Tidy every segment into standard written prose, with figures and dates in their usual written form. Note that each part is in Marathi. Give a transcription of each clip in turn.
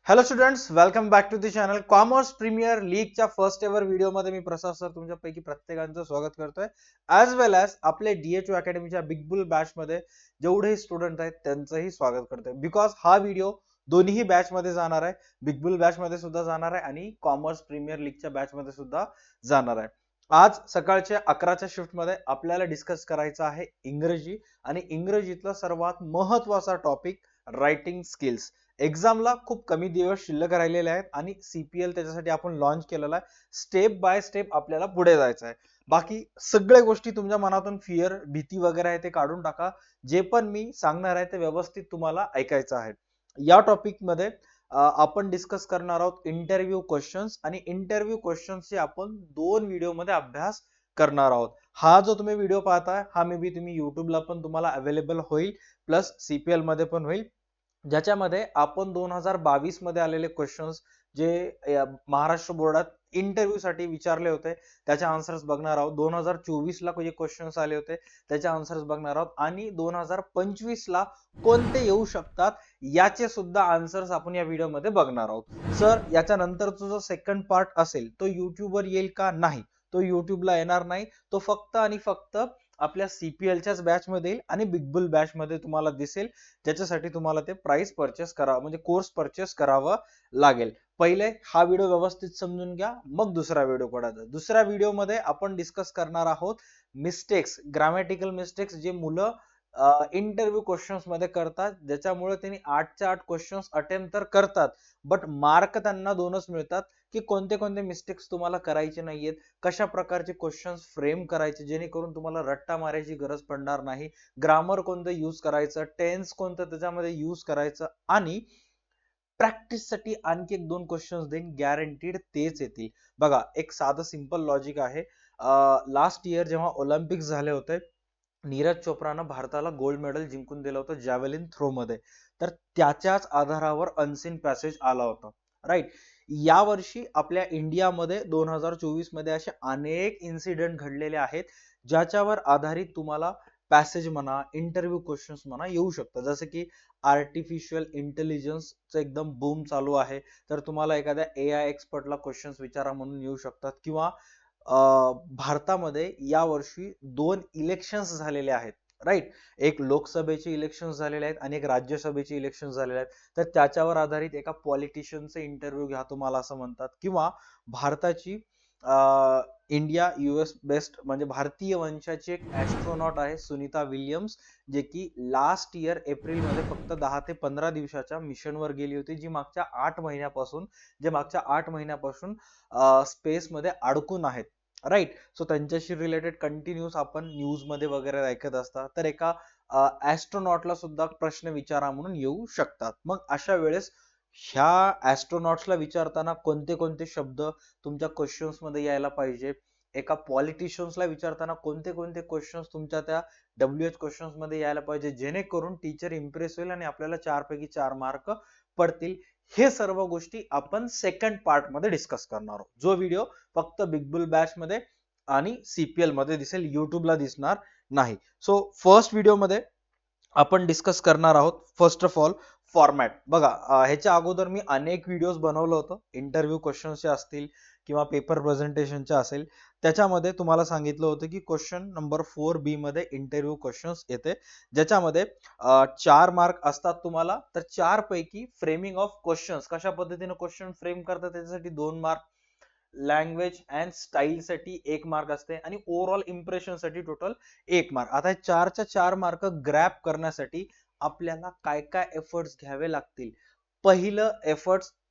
Hello students, welcome back to the channel. Commerce premier लीगच्या फर्स्ट एव्हर व्हिडिओमध्ये मी प्रसाद सर तुमच्यापैकी प्रत्येकाचं स्वागत करतोय. ॲज वेल ॲज आपले DHO अकॅडमीच्या बिग बुल बॅचमध्ये जेवढेही स्टुडंट आहेत त्यांचंही स्वागत करतोय. बिकॉज हा व्हिडिओ दोन्ही बॅचमध्ये जाणार आहे. बिग बुल बॅचमध्ये सुद्धा जाणार आहे आणि कॉमर्स प्रीमियर लीगच्या बॅचमध्ये सुद्धा जाणार आहे. आज सकाळच्या 11च्या शिफ्टमध्ये आपल्याला डिस्कस करायचं आहे इंग्रजी आणि इंग्रजीतला सर्वात महत्वाचा टॉपिक रायटिंग स्किल्स. एक्झामला खूप कमी दिवस शिल्लक राहिलेले आहेत आणि CPL त्याच्यासाठी आपण लॉन्च केलेला आहे. स्टेप बाय स्टेप आपल्याला पुढे जायचं आहे. बाकी सगळ्या गोष्टी तुमच्या मनातून फिअर, भीती वगैरे आहे ते काढून टाका. जे पण मी सांगणार आहे ते व्यवस्थित तुम्हाला ऐकायचं आहे. या टॉपिक मध्ये आपण डिस्कस करणार आहोत इंटरव्ह्यू क्वेश्चन्स आणि इंटरव्ह्यू क्वेश्चन्सचे आपण 2 व्हिडिओमध्ये अभ्यास करणार आहोत. हा जो तुम्ही व्हिडिओ पाहताय हा मे बी तुम्ही युट्यूबला पण तुम्हाला अवेलेबल होईल, प्लस CPL मध्ये पण होईल, ज्याच्यामध्ये आपण 2022 मध्ये आलेले क्वेश्चन्स जे महाराष्ट्र बोर्डात इंटरव्ह्यू साठी विचारले होते त्याचे आन्सर्स बघणार आहोत. 2024 ला जे क्वेश्चन्स आले होते त्याचे आन्सर्स बघणार आहोत आणि 2025 ला कोणते येऊ शकतात याचे सुद्धा आन्सर्स आपण या व्हिडिओमध्ये बघणार आहोत. सर, याच्या नंतरचा जो सेकंड पार्ट असेल तो युट्यूबवर येईल का? नाही, तो युट्यूबला येणार नाही. तो फक्त आणि फक्त आपल्या CPLच्याच बॅच मध्ये येईल आणि बिग बुल बॅच मध्ये तुम्हाला दिसेल, ज्याच्यासाठी तुम्हाला ते प्राइस परचेस करावं म्हणजे कोर्स परचेस करावं लागेल. पहिले हा व्हिडिओ व्यवस्थित समजून घ्या, मग दुसरा व्हिडिओ पडायचा. दुसऱ्या व्हिडिओमध्ये आपण डिस्कस करणार आहोत मिस्टेक्स, ग्रामॅटिकल मिस्टेक्स जे मुलं इंटरव्ह्यू क्वेश्चन्स मध्ये करतात, ज्याच्यामुळे त्यांनी 8च्या 8 क्वेश्चन्स अटेम्प्ट तर करतात बट मार्क त्यांना 2च मिळतात. की कोणते कोणते मिस्टेक्स तुम्हाला करायचे नाहीयेत, कशा प्रकारचे क्वेश्चन्स फ्रेम करायचे जेणेकरून तुम्हाला रट्टा मारायची गरज पडणार नाही, ग्रामर कोणतं यूज करायचं, टेन्स कोणतं त्याच्यामध्ये यूज करायचं आणि प्रॅक्टिस साठी आणखी 1-2 क्वेश्चन्स देईन, गॅरंटीड तेच येतील. बघा, एक साधं सिंपल लॉजिक आहे. लास्ट इयर जेव्हा ऑलिम्पिक्स झाले होते, नीरज चोप्रानं भारताला गोल्ड मेडल जिंकून दिलं होतं जॅव्हेलिन थ्रो मध्ये, तर त्याच्याच आधारावर अनसीन पॅसेज आला होता. राईट. यावर्षी आपल्या इंडियामध्ये 2024 मध्ये असे अनेक इन्सिडेंट घडलेले आहेत ज्याच्यावर आधारित तुम्हाला पॅसेज म्हणा, इंटरव्ह्यू क्वेश्चन्स म्हणा येऊ शकतात. जसं की आर्टिफिशियल इंटेलिजन्सचं एकदम बूम चालू आहे, तर तुम्हाला एखाद्या AI एक्सपर्टला क्वेश्चन्स विचारा म्हणून येऊ शकतात. किंवा भारतामध्ये यावर्षी 2 इलेक्शन्स झालेले आहेत. राईट. एक लोकसभेचे इलेक्शन झालेले आहेत आणि एक राज्यसभेचे इलेक्शन झालेले आहेत, तर त्याच्यावर आधारित एका पॉलिटिशियनचे इंटरव्ह्यू घ्या तुम्हाला असं म्हणतात. किंवा भारताची इंडिया US बेस्ट म्हणजे भारतीय वंशाची एक ऍस्ट्रोनॉट आहे सुनीता विल्यम्स, जे की लास्ट इयर एप्रिलमध्ये फक्त 10 ते 15 दिवसाच्या मिशनवर गेली होती, जी मागच्या 8 महिन्यापासून स्पेसमध्ये अडकून आहेत. राईट. सो त्यांच्याशी रिलेटेड कंटिन्यूस आपण न्यूज मध्ये वगैरे ऐकत असतात, तर एका ऍस्ट्रोनॉटला सुद्धा प्रश्न विचारा म्हणून येऊ शकतात. मग अशा वेळेस ह्या ऍस्ट्रोनॉट्सला विचारताना कोणते कोणते शब्द तुमच्या क्वेश्चन्स मध्ये यायला पाहिजे, एका पॉलिटिशियन्सला विचारताना कोणते कोणते क्वेश्चन्स तुमच्या त्या WH क्वेश्चन्स मध्ये यायला पाहिजे, जेणेकरून टीचर इम्प्रेस होईल आणि आपल्याला 4 पैकी 4 मार्क पडतील. हे सर्व गोष्टी आपण सेकंड पार्ट मध्ये डिस्कस करणार आहोत, जो व्हिडिओ फक्त बिग बुल बॅच मध्ये आणि CPL मध्ये दिसेल, युट्यूबला दिसणार नाही. सो फर्स्ट व्हिडिओ मध्ये आपण डिस्कस करणार आहोत फर्स्ट ऑफ ऑल फॉर्मॅट. बघा, ह्याच्या अगोदर मी अनेक व्हिडिओज बनवलं होतं, इंटरव्ह्यू क्वेश्चन्सचे असतील किंवा पेपर प्रेझेंटेशनचे असेल, त्याच्यामध्ये तुम्हाला सांगितलं होतं की क्वेश्चन नंबर 4B मध्ये इंटरव्ह्यू क्वेश्चन्स येते, ज्याच्यामध्ये 4 मार्क असतात तुम्हाला. तर 4 पैकी फ्रेमिंग ऑफ क्वेश्चन्स, कशा पद्धतीने क्वेश्चन फ्रेम करतात त्याच्यासाठी 2 मार्क, लँग्वेज अँड स्टाईल साठी 1 मार्क असते आणि ओव्हरऑल इम्प्रेशन साठी टोटल 1 मार्क. आता 4च्या 4 मार्क ग्रॅप करण्यासाठी आपल्याला काय काय एफर्ट्स घ्यावे लागतील?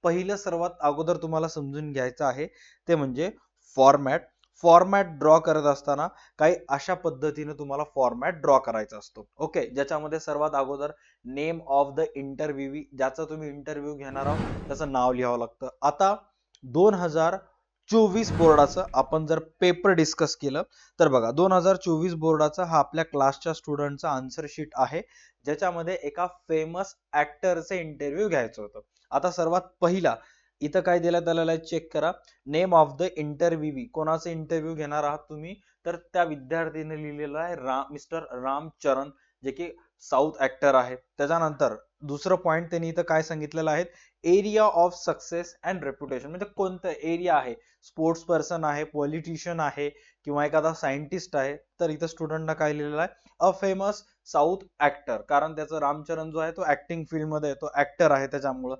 पहिलं सर्वात अगोदर तुम्हाला समजून घ्यायचं आहे ते म्हणजे फॉर्मॅट. फॉर्मॅट ड्रॉ करत असताना काही अशा पद्धतीने तुम्हाला फॉर्मॅट ड्रॉ करायचा असतो. ओके. ज्याच्यामध्ये सर्वात अगोदर नेम ऑफ द इंटरव्ह्यू, ज्याचा तुम्ही इंटरव्ह्यू घेणार आहोत त्याचं नाव लिहावं लागतं. आता 2024 बोर्डाचं आपण जर पेपर डिस्कस केलं तर बघा, 2024 बोर्डाचा हा आपल्या क्लासच्या स्टुडंटचा आन्सर शीट आहे, ज्याच्यामध्ये एका फेमस ऍक्टरचे इंटरव्ह्यू घ्यायचं होतं. आता सर्वात पहिला इथं काय दिलं त्याला चेक करा. नेम ऑफ द इंटरव्ह्यू, कोणाचा इंटरव्ह्यू घेणार आहात तुम्ही, तर त्या विद्यार्थीने लिहिलेलं आहे मिस्टर रामचरण. जे की साऊथ ऍक्टर आहे. त्याच्यानंतर दुसरं पॉइंट त्यांनी इथं काय सांगितलेलं आहे, area of success and reputation, म्हणजे कोणतं एरिया आहे, स्पोर्ट्स पर्सन आहे, पॉलिटिशियन आहे किंवा एखादा सायंटिस्ट आहे. तर इथं स्टुडंटना काय लिहिलेलं आहे, अ फेमस साऊथ ऍक्टर, कारण त्याचं रामचरण जो आहे तो ऍक्टिंग फील्ड मध्ये तो ऍक्टर आहे. त्याच्यामुळं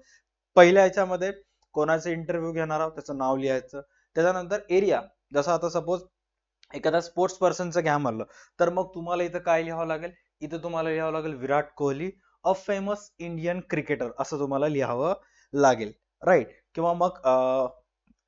पहिल्या ह्याच्यामध्ये कोणाचे इंटरव्ह्यू घेणार आहोत त्याचं नाव लिहायचं. त्याच्यानंतर एरिया, जसं आता सपोज एखादा स्पोर्ट्स पर्सनचं घ्या म्हणलं, तर मग तुम्हाला इथं काय लिहावं लागेल, इथं तुम्हाला लिहावं लागेल Virat Kohli a famous Indian cricketer असं तुम्हाला लिहावं लागेल, राईट. किंवा मग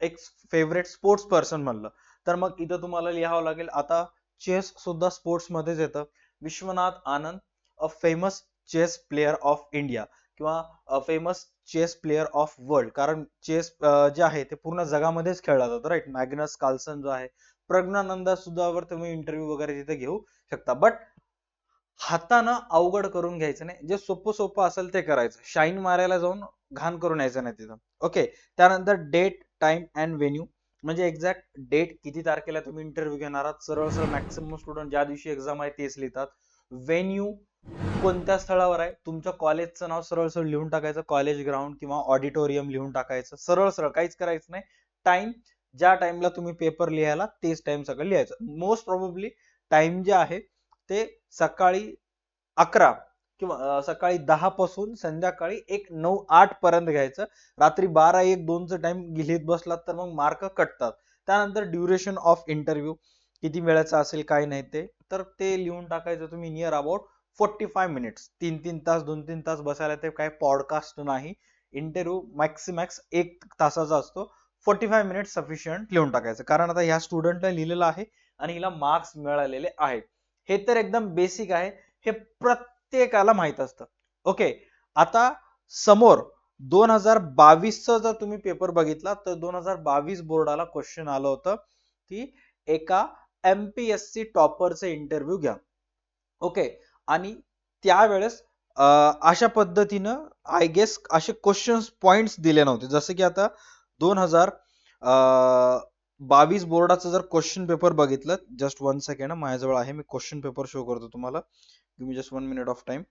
एक फेवरेट स्पोर्ट्स पर्सन म्हणलं तर मग इथं तुम्हाला लिहावं लागेल, आता चेस सुद्धा स्पोर्ट्स मध्येच येतं, Vishwanath Anand a famous chess player of India किंवा famous chess player of world, कारण चेस जे आहे ते पूर्ण जगामध्येच खेळला जातो, राईट. मॅग्नस कार्लसन जो आहे, प्रज्ञानंदा सुद्धा वर तुम्ही इंटरव्ह्यू वगैरे तिथे घेऊ शकता. बट हातानं अवघड करून घ्यायचं नाही, जे सोपं सोपं असेल ते करायचं, शाईन मारायला जाऊन घाण करून यायचं नाही तिथं. ओके. त्यानंतर डेट, टाइम अँड व्हेन्यू, म्हणजे एक्झॅक्ट डेट किती तारखेला तुम्ही इंटरव्ह्यू घेणार आहात, सरळ सरळ मॅक्सिमम स्टुडंट ज्या दिवशी एक्झाम आहे तेच लिहितात. व्हेन्यू, कोणत्या स्थळावर आहे, तुमच्या कॉलेजचं नाव सरळ सरळ लिहून टाकायचं, कॉलेज ग्राउंड किंवा ऑडिटोरियम लिहून टाकायचं, सरळ सरळ काहीच करायचं नाही. टाइम, ज्या टाइमला तुम्ही पेपर लिहायला तेच टाइम सगळं लिहायचं. मोस्ट प्रोबेबली टाइम जे आहे ते सकाळी 11 किंवा सकाळी 10 पासून संध्याकाळी 9-8 पर्यंत घ्यायचं. रात्री 12-1-2चं टाइम लिहित बसलात तर मग मार्क कटतात. त्यानंतर ड्युरेशन ऑफ इंटरव्ह्यू, किती वेळाचा असेल काय नाही ते, तर ते लिहून टाकायचं तुम्ही, नियर अबाउट 45 मिनिट्स, 3-3 तास 2-3 तास बसायला, ते काय पॉडकास्ट नाही. इंटरव्ह्यू मॅक्सिमॅक्स 1 तासाचा असतो. 45 मिनिट्स सफिशियंट लिहून टाकायचं, कारण आता ह्या स्टुडंटला लिहिलेलं आहे आणि हिला मार्क्स मिळालेले आहेत. हे तर एकदम बेसिक आहे, हे प्रत्येकाला माहित असतं. ओके. आता समोर 2022चा जर तुम्ही पेपर बघितला तर 2022 बोर्डाला क्वेश्चन आलं होतं की एका एमपीएससी टॉपरचे इंटरव्ह्यू घ्या. ओके. आणि त्यावेळेस अशा पद्धतीनं आय गेस असे क्वेश्चन्स पॉइंट्स दिले नव्हते, जसं की आता 2022 बोर्डाचं जर क्वेश्चन पेपर बघितलं, जस्ट 1 सेकंड, माझ्याजवळ आहे, मी क्वेश्चन पेपर शो करतो तुम्हाला. Give me just 1 minute of time.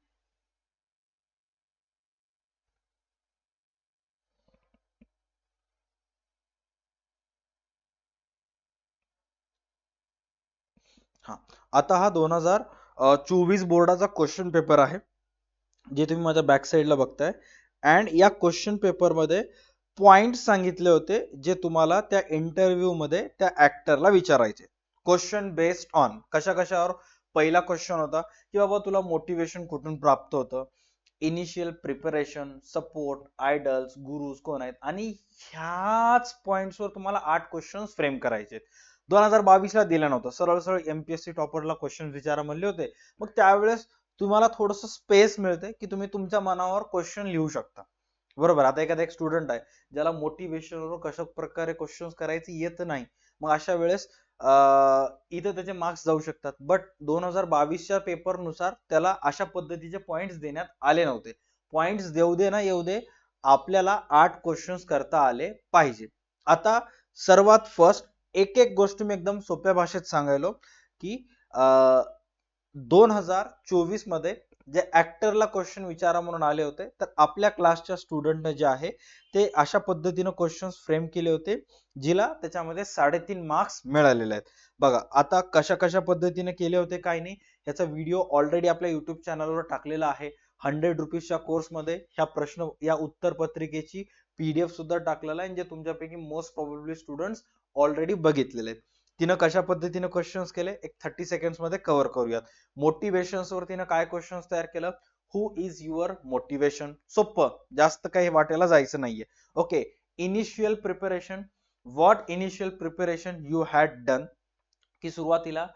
हा, आता हा 2024 बोर्डाचा क्वेश्चन पेपर आहे, जे तुम्ही माझ्या बॅक साईडला बघताय. अँड या क्वेश्चन पेपर मध्ये पॉइंट सांगितले होते जे तुम्हाला त्या इंटरव्ह्यू मध्ये त्या ऍक्टरला विचारायचे. क्वेश्चन बेस्ड ऑन कशा कशावर. पहिला क्वेश्चन होता की बाबा तुला मोटिवेशन कुठून प्राप्त होतं, initial preparation, support, idols, gurus कोण आहेत, आणि ह्याच पॉइंट्सवर तुम्हाला 8 क्वेश्चन फ्रेम करायचे. 2022 ला दिलं नव्हतं, सरळ सरळ एमपीएससी टॉपरला क्वेश्चन विचारा म्हणले होते. मग त्यावेळेस तुम्हाला थोडस स्पेस मिळते की तुम्ही तुमच्या मनावर क्वेश्चन लिहू शकता, बरोबर. आता एखादा एक स्टुडंट आहे ज्याला मोटिवेशनवर कशा प्रकारे क्वेश्चन करायचे येत नाही, मग अशा वेळेस इथं त्याचे मार्क्स जाऊ शकतात. बट 2022च्या पेपर नुसार त्याला अशा पद्धतीचे पॉइंट्स देण्यात आले नव्हते. पॉइंट्स देऊ दे ना येऊ दे, आपल्याला 8 क्वेश्चन्स करता आले पाहिजे. आता सर्वात फर्स्ट एक एक गोष्ट मी एकदम सोप्या भाषेत सांगायलो की 2024 मध्ये जे ऍक्टरला क्वेश्चन विचारा म्हणून आले होते, तर आपल्या क्लासच्या स्टुडंट जे आहे ते अशा पद्धतीनं क्वेश्चन्स फ्रेम केले होते, जिला त्याच्यामध्ये 3.5 मार्क्स मिळालेले आहेत. बघा आता कशा कशा पद्धतीने केले होते काय नाही, याचा व्हिडिओ ऑलरेडी आपल्या युट्यूब चॅनलवर टाकलेला आहे. 100 रुपीजच्या कोर्समध्ये ह्या प्रश्न या उत्तर पत्रिकेची पीडीएफ सुद्धा टाकलेला आहे, जे तुमच्यापैकी मोस्ट प्रोबेबली स्टुडंट्स ऑलरेडी बघितलेले आहेत. तिनं कशा पद्धतीने क्वेश्चन्स केले एक 30 सेकंड्स मध्ये कव्हर करूयात. मोटिवेशन्स वर तिनं काय क्वेश्चन्स तयार केलं, हु इज युअर मोटिवेशन, सोपं, जास्त काही वाटायला जायचं नाहीये. Okay. Initial preparation, what initial preparation you had done, की सुरुवातीला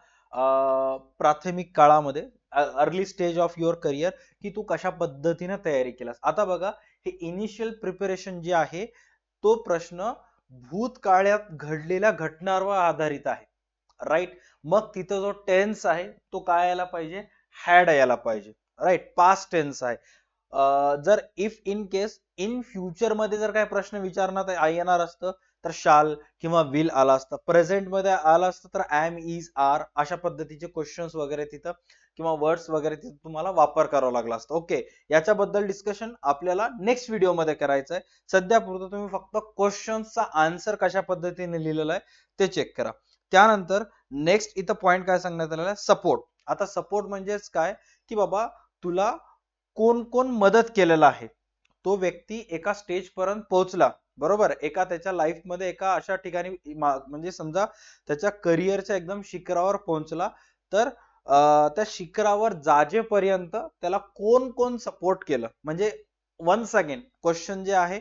प्राथमिक काळामध्ये early stage of your career, की तू कशा पद्धतीने तयारी केलास. आता बघा हे इनिशियल प्रिपरेशन जे आहे तो प्रश्न भूतकाळात घडलेल्या घटनांवर आधारित आहे, राईट. मग तिथं जो टेन्स आहे तो काय यायला पाहिजे, हॅड यायला पाहिजे, राईट. पास्ट टेन्स आहे. जर if in case in future मध्ये जर काही प्रश्न विचारण्यात येणार असतं तर शाल किंवा विल आला असतं, प्रेझेंट मध्ये आला असतं तर एम, इज, आर अशा पद्धतीचे क्वेश्चन्स वगैरे तिथं किंवा वर्ड्स वगैरे तिथं तुम्हाला वापर करावा लागला असतं. ओके, याच्याबद्दल डिस्कशन आपल्याला नेक्स्ट व्हिडिओ मध्ये करायचं आहे. सध्या पुरतं तुम्ही फक्त क्वेश्चन्सचा आन्सर कशा पद्धतीने लिहिलेला आहे ते चेक करा. त्यानंतर नेक्स्ट इथं पॉइंट काय सांगण्यात आलेला आहे, सपोर्ट. आता सपोर्ट म्हणजेच काय की बाबा तुला कोण कोण मदत केलेला आहे, तो व्यक्ती एका स्टेज पर्यंत पोहोचला, बरोबर, एका त्याच्या लाईफ मध्ये एका अशा ठिकाणी म्हणजे समजा त्याच्या करिअरच्या एकदम शिखरावर पोहोचला, तर त्या शिखरावर जाजेपर्यंत त्याला कोण कोण सपोर्ट केलं. म्हणजे वन्स अगेन क्वेश्चन जे आहे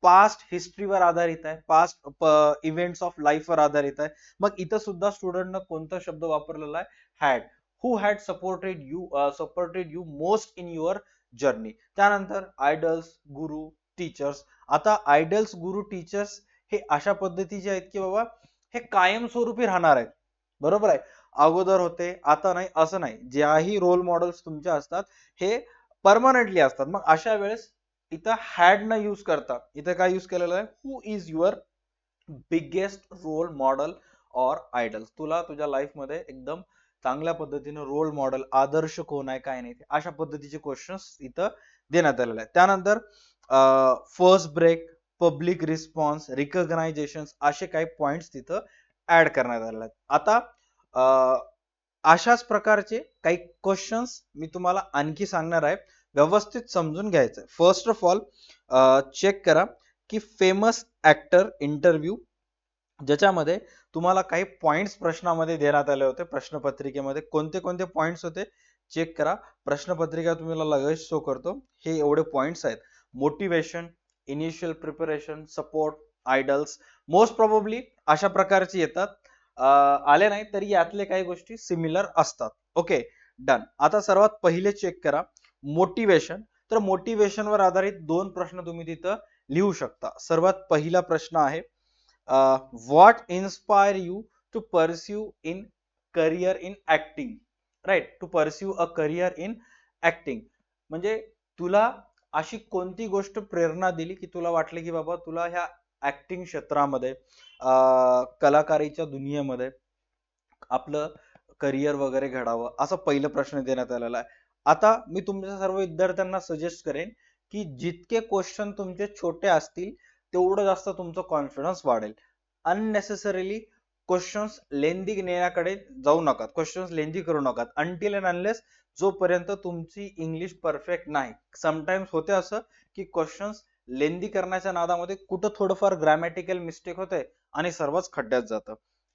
पास्ट हिस्ट्रीवर आधारित आहे, पास्ट इव्हेंट्स ऑफ लाईफवर आधारित आहे. मग इथं सुद्धा स्टुडंटनं कोणता शब्द वापरलेला आहे, had. Who had supported you most in your journey. त्यानंतर आयडल्स, गुरु, टीचर्स. आता आयडल्स, गुरु, टीचर्स हे अशा पद्धतीचे आहेत की बाबा हे कायमस्वरूपी राहणार आहेत, बरोबर आहे. अगोदर होते आता नाही असं नाही, ज्याही रोल मॉडेल्स तुमच्या असतात हे परमनंटली असतात. मग अशा वेळेस इथं हॅड न यूज करता इथं काय यूज केलेलं आहे, who is your biggest role model or idol. तुला तुझ्या लाईफ मध्ये एकदम चांगल्या पद्धतीने रोल मॉडेल, आदर्श कोण आहे काय नाही, अशा पद्धतीचे क्वेश्चन्स इथं देण्यात आलेले आहेत. त्यानंतर first break, public response, recognisation असे काही पॉइंट्स तिथं ऍड करण्यात आलेले आहेत. आता अशाच प्रकारचे काही क्वेश्चन्स मी तुम्हाला आणखी सांगणार आहे, व्यवस्थित समजून घ्यायचं. फर्स्ट ऑफ ऑल चेक करा की फेमस ऍक्टर इंटरव्ह्यू, ज्याच्यामध्ये तुम्हाला काही पॉइंट्स प्रश्नामध्ये देण्यात आले होते. प्रश्नपत्रिकेमध्ये कोणते कोणते पॉइंट्स होते चेक करा. प्रश्नपत्रिका तुम्हाला लगेच शो करतो. हे एवढे पॉइंट्स आहेत: motivation, initial preparation, support, idols. Most probably अशा प्रकारचे येतात. आले नाही तरी यातले काही गोष्टी सिमिलर असतात. Okay, done. आता सर्वात पहिले चेक करा मोटिवेशन. तर मोटिवेशनवर आधारित दोन प्रश्न तुम्ही तिथं लिहू शकता. सर्वात पहिला प्रश्न आहे, what inspire you to pursue in career in acting. Right, to pursue a career in acting म्हणजे तुला अशी कोणती गोष्ट प्रेरणा दिली की तुला वाटले की बाबा तुला ह्या ऍक्टिंग क्षेत्रामध्ये, कलाकारीच्या दुनियेमध्ये आपलं करिअर वगैरे घडावं. असं पहिलं प्रश्न देण्यात आलेला आहे. आता मी तुमच्या सर्व विद्यार्थ्यांना सजेस्ट करेन की जितके क्वेश्चन तुमचे छोटे असतील तेवढं जास्त तुमचं कॉन्फिडन्स वाढेल. अननेसेसरीली क्वेश्चन्स लेंदी नेण्याकडे जाऊ नका, क्वेश्चन्स लेंदी करू नका अनटिल अँड अनलेस जोपर्यंत तुमची इंग्लिश परफेक्ट नाही. समटाइम्स होते असं की क्वेश्चन्स लेंदी करण्याच्या नादामध्ये कुठं थोडंफार ग्रॅमॅटिकल मिस्टेक होते आणि सर्वच खड्ड्यात जातं.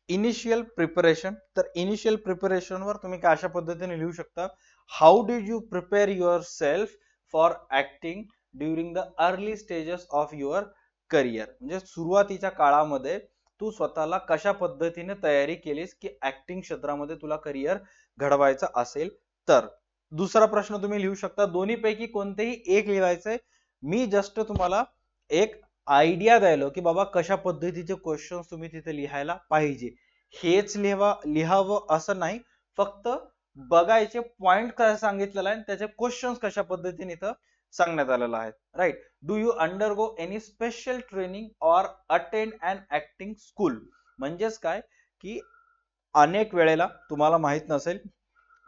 इनिशियल प्रिपरेशन, तर इनिशियल प्रिपरेशन वर तुम्ही काय अशा पद्धतीने लिहू शकता, how did you prepare your self for acting during the early stages of your career. म्हणजे सुरुवातीच्या काळामध्ये तू स्वतःला कशा पद्धतीने तयारी केलीस की ऍक्टिंग क्षेत्रामध्ये तुला करिअर घडवायचं असेल तर. दुसरा प्रश्न तुम्ही लिहू शकता, दोन्ही पैकी कोणतेही एक लिहायचंय. मी जस्ट तुम्हाला एक आयडिया द्यायलो की बाबा कशा पद्धतीचे क्वेश्चन्स तुम्ही तिथे लिहायला पाहिजे. हेच लिहावं असं नाही, फक्त बघायचे पॉइंट काय सांगितलेला आहे त्याचे क्वेश्चन्स कशा पद्धतीने इथं सांगण्यात आलेलं आहे. Right, do you undergo any special training or attend an acting school. म्हणजेच काय की अनेक वेळेला तुम्हाला माहित नसेल,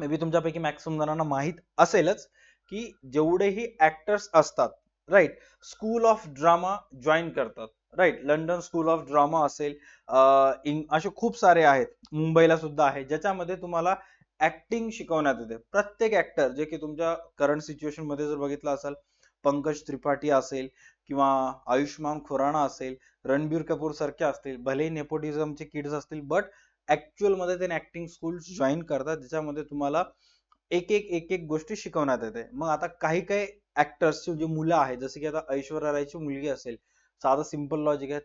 मे बी तुमच्यापैकी मॅक्सिमम जणांना माहित असेलच की जेवढेही ऍक्टर्स असतात, right, school of drama join करतात. Right, London school of drama असेल, असे खूप सारे आहेत, मुंबईला सुद्धा आहे, ज्याच्यामध्ये तुम्हाला ऍक्टिंग शिकवण्यात येते. प्रत्येक ऍक्टर जे की तुमच्या करंट सिच्युएशन मध्ये जर बघितलं असेल, पंकज त्रिपाठी असेल किंवा आयुष्मान खुराना असेल, रणबीर कपूर सारखे असतील, भले नेपोटिझमचे किड्स असतील, बट ऍक्च्युअल मध्ये ते ऍक्टिंग स्कूल जॉईन करतात ज्याच्यामध्ये तुम्हाला एक एक गोष्टी शिकवण्यात येते. मग आता काही काही ऍक्टर्सची जी मुलं आहेत, जसं की आता ऐश्वर्या रायची मुलगी असेल, साधं सिंपल लॉजिक आहे,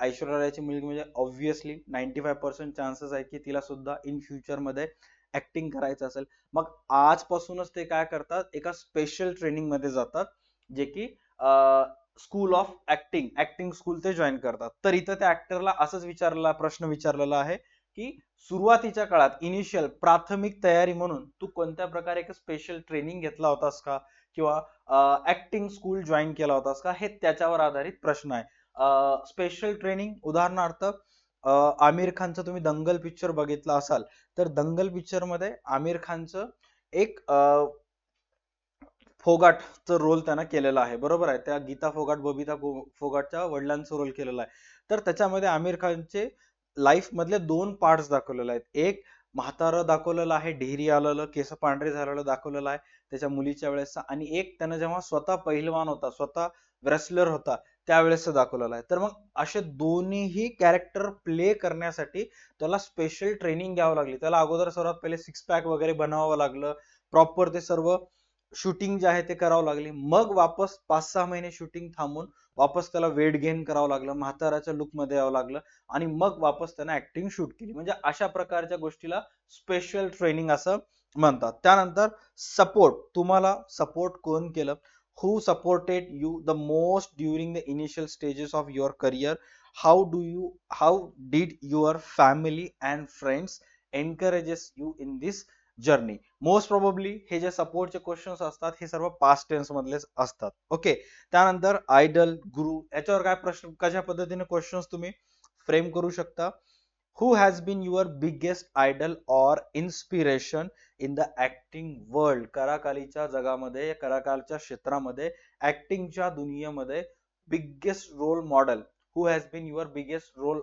ऐश्वर्या रायची मुलगी म्हणजे ऑब्व्हियसली 95% चान्सेस आहे की तिला सुद्धा इन फ्युचर मध्ये ऍक्टिंग करायचं असेल. मग आजपासूनच ते काय करतात, एका स्पेशल ट्रेनिंग मध्ये जातात, जे की स्कूल ऑफ ऍक्टिंग स्कूल ते जॉईन करतात. तर इथं त्या ऍक्टरला असंच प्रश्न विचारलेला आहे की सुरुवातीच्या काळात इनिशियल प्राथमिक तयारी म्हणून तू कोणत्या प्रकारे एक स्पेशल ट्रेनिंग घेतला होतास का, किंवा ऍक्टिंग स्कूल जॉईन केला होतास का, हे त्याच्यावर आधारित प्रश्न आहे. स्पेशल ट्रेनिंग, उदाहरणार्थ आमिर खानचं तुम्ही दंगल पिक्चर बघितला असाल तर दंगल पिक्चर मध्ये आमिर खानचं एक फोगाटचा रोल त्यानं केलेला आहे, बरोबर आहे. त्या गीता फोगाट, बबिता फोगाटच्या वडिलांचा रोल केलेला आहे. तर त्याच्यामध्ये आमिर खानचे लाईफ मधले दोन पार्ट्स दाखवलेले आहेत. एक म्हातारं दाखवलेलं आहे, ढेरी आलेलं, केस पांढरे झालेलं दाखवलेलं आहे त्याच्या मुलीच्या वेळेस, आणि एक त्यानं जेव्हा स्वतः पहिलवान होता, स्वतः रेसलर होता त्यावेळेस दाखवलेला आहे. तर मग असे दोन्हीही कॅरेक्टर प्ले करण्यासाठी त्याला स्पेशल ट्रेनिंग घ्यावं लागली. त्याला अगोदर सर्वात पहिले सिक्स पॅक वगैरे बनवावं लागलं, प्रॉपर ते सर्व शूटिंग जे आहे ते करावं लागली. मग वापस 5-6 महिने शूटिंग थांबून वापस त्याला वेट गेन करावं लागलं, म्हाताराच्या लुक मध्ये यावं लागलं, आणि मग वापस त्यानं ऍक्टिंग शूट केली. म्हणजे अशा प्रकारच्या गोष्टीला स्पेशल ट्रेनिंग असं म्हणतात. त्यानंतर सपोर्ट, तुम्हाला सपोर्ट कोण केलं, who supported you the most during the initial stages of your career, how did your family and friends encourages you in this journey. Most probably हे जे सपोर्टचे क्वेश्चन्स असतात हे सर्व पास्ट टेन्स मधलेच असतात. ओके. त्यानंतर आयडल, गुरु, याच्यावर काय प्रश्न, कशा पद्धतीने क्वेश्चन्स तुम्ही फ्रेम करू शकता. Who has been your biggest idol or inspiration in the acting world. कराकालीच्या जगामध्ये, कराकालच्या क्षेत्रामध्ये, ऍक्टिंगच्या दुनियेमध्ये biggest role model, who has been your biggest role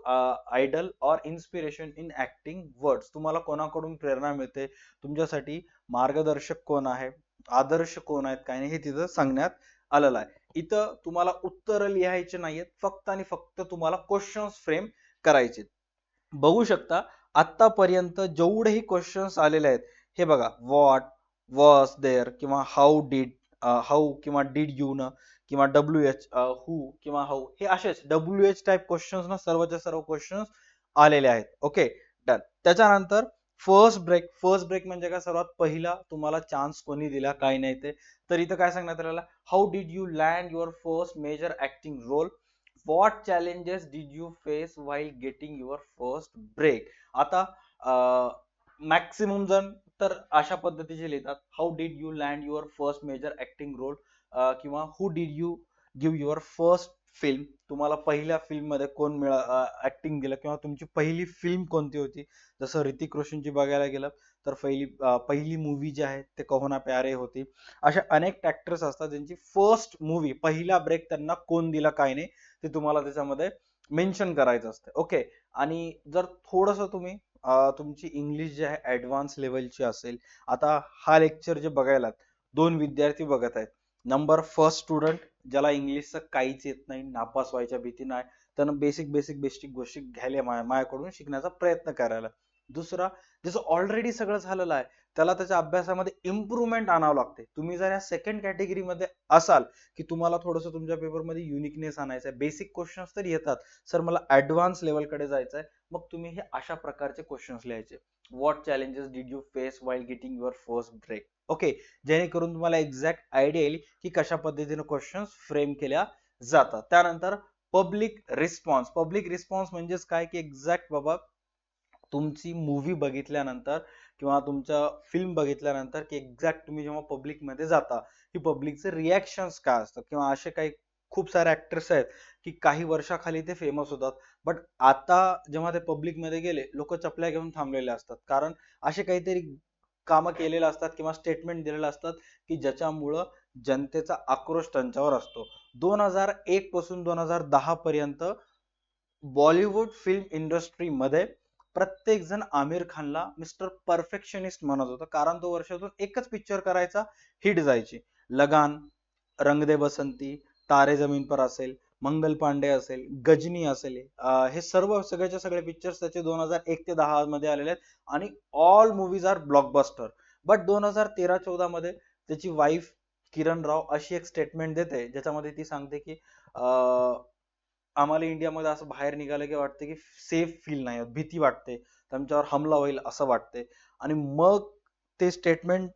idol or inspiration in acting words. तुम्हाला कोणाकडून प्रेरणा मिळते, तुमच्यासाठी मार्गदर्शक कोण आहे, आदर्श कोण आहेत, काय नाही, हे तिथं सांगण्यात आलेलं आहे. इथं तुम्हाला उत्तर लिहायचे नाहीयेत, फक्त आणि फक्त तुम्हाला क्वेश्चन्स फ्रेम करायचे. बघू शकता आतापर्यंत जेवढेही क्वेश्चन्स आलेले आहेत हे बघा, व्हॉट, वॉज देअर, किंवा हाऊ किंवा डिड यू न, किंवा WH, हू किंवा हाऊ, हे असेच WH टाइप क्वेश्चन्स ना सर्वच्या सर्व क्वेश्चन्स आलेले आहेत. Okay, done. त्याच्यानंतर फर्स्ट ब्रेक म्हणजे काय, सर्वात पहिला तुम्हाला चान्स कोणी दिला, काय नाही ते. तर इथं काय सांगण्यात आलेलं, how did you land your first major acting role, what challenges did you face while getting your first break. आता मॅक्सिमम जण तर अशा पद्धतीचे लिहितात, how did you land your first major acting role, किंवा who did you give your first film, तुम्हाला पहिल्या फिल्म मध्ये कोण ऍक्टिंग दिलं, किंवा तुमची पहिली फिल्म कोणती होती. जसं ऋतिक रोशनची बघायला गेलं तर पहिली मूवी जी आहे ते कहो ना प्यारे होती. अशा अनेक ऍक्टर्स असतात ज्यांची फर्स्ट मूवी, पहिला ब्रेक त्यांना कोण दिला काय नाही ते तुम्हाला त्याच्यामध्ये मेन्शन करायचं असतं. ओके. आणि जर थोडस तुम्ही तुमची इंग्लिश जी आहे ऍडव्हान्स लेवलची असेल, आता हा लेक्चर जे बघायला दोन विद्यार्थी बघत आहेत. नंबर फर्स्ट स्टुडंट, ज्याला इंग्लिशचं काहीच येत नाही, नापास व्हायच्या भीती नाही, त्यानं बेसिक गोष्टी घ्यायला माझ्याकडून शिकण्याचा प्रयत्न करायला. दुसरा, ज्याचं ऑलरेडी सगळं झालेलं आहे त्याला त्याच्या अभ्यासामध्ये इम्प्रुव्हमेंट आणावं लागते. तुम्ही जर या सेकंड कॅटेगरीमध्ये असाल की तुम्हाला थोडंसं तुमच्या पेपरमध्ये युनिकनेस आणायचं आहे, बेसिक क्वेश्चन्स तर येतात, सर मला ऍडव्हान्स लेवलकडे जायचं आहे, मग तुम्ही हे अशा प्रकारचे क्वेश्चन्स लिहायचे. What challenges did you face while getting your first break. Okay, जेणेकरून तुम्हाला एक्झॅक्ट आयडिया येईल की कशा पद्धतीने क्वेश्चन्स फ्रेम केल्या जातात. त्यानंतर पब्लिक रिस्पॉन्स म्हणजेच काय की एक्झॅक्ट बाबा तुमची मूवी बघितल्यानंतर किंवा तुमच्या फिल्म बघितल्यानंतर की एक्झॅक्ट तुम्ही जेव्हा पब्लिक मध्ये जाता की पब्लिकचे रिॲक्शन्स काय असतात, किंवा असे काही खूप सारे ऍक्टर्स आहेत की काही वर्षाखाली ते फेमस होतात, बट आता जेव्हा ते पब्लिक मध्ये गेले लोक चपल्या घेऊन थांबलेले असतात, कारण असे काहीतरी कामं केलेले असतात किंवा स्टेटमेंट दिलेले असतात की ज्याच्यामुळं जनतेचा आक्रोश त्यांच्यावर असतो. 2001 पासून 2010 पर्यंत बॉलिवूड फिल्म इंडस्ट्रीमध्ये प्रत्येक जण आमिर खानला मिस्टर परफेक्शनिस्ट म्हणत होता, कारण तो वर्षातून एकच पिक्चर करायचा, हिट जायची. लगान, रंग दे बसंती, तारे जमीन पर असेल, मंगल पांडे असेल, गजनी असेल, हे सगळ्याच्या सगळे पिक्चर्स त्याचे 2001 ते 10 मध्ये आलेले आहेत, आणि all movies are blockbuster. But 2013-14 मध्ये त्याची वाईफ किरण राव अशी एक स्टेटमेंट देते ज्याच्यामध्ये ती सांगते की आम्हाला इंडियामध्ये असं बाहेर निघालं की वाटते की सेफ फील नाही होत, भीती वाटते, त्यांच्यावर हमला होईल असं वाटते. आणि मग ते स्टेटमेंट